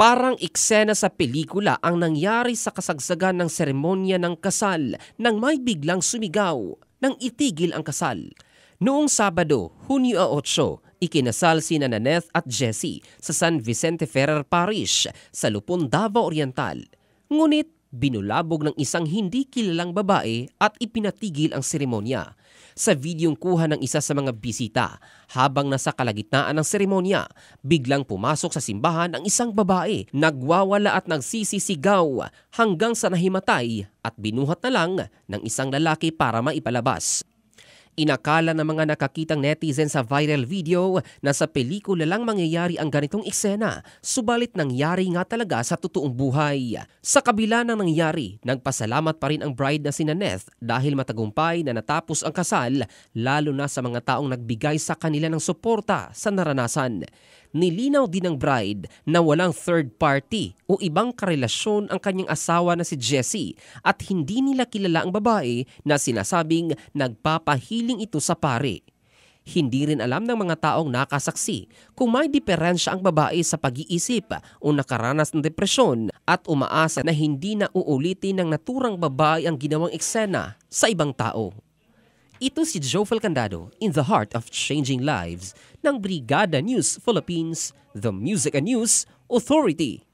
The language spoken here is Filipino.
Parang eksena sa pelikula ang nangyari sa kasagsagan ng seremonya ng kasal nang may biglang sumigaw nang itigil ang kasal. Noong Sabado, Hunyo 8, ikinasal sina Naneth at Jessie sa San Vicente Ferrer Parish sa Lupon, Davao Oriental. Ngunit binulabog ng isang hindi kilalang babae at ipinatigil ang seremonya. Sa videong kuha ng isa sa mga bisita, habang nasa kalagitnaan ng seremonya, biglang pumasok sa simbahan ang isang babae, nagwawala at nagsisisigaw hanggang sa nahimatay at binuhat na lang ng isang lalaki para maipalabas. Inakala ng mga nakakitang netizen sa viral video na sa pelikula lang mangyayari ang ganitong eksena, subalit nangyari nga talaga sa totoong buhay. Sa kabila ng nangyari, nagpasalamat pa rin ang bride na si Naneth dahil matagumpay na natapos ang kasal, lalo na sa mga taong nagbigay sa kanila ng suporta sa naranasan. Nilinaw din ng bride na walang third party o ibang karelasyon ang kanyang asawa na si Jessie at hindi nila kilala ang babae na sinasabing nagpapahiling ito sa pari. Hindi rin alam ng mga taong nakasaksi kung may diferensya ang babae sa pag-iisip o nakaranas ng depresyon at umaasa na hindi na uulitin ng naturang babae ang ginawang eksena sa ibang tao. Ito si Jofel Candado in the heart of changing lives ng Brigada News Philippines, the Music and News Authority.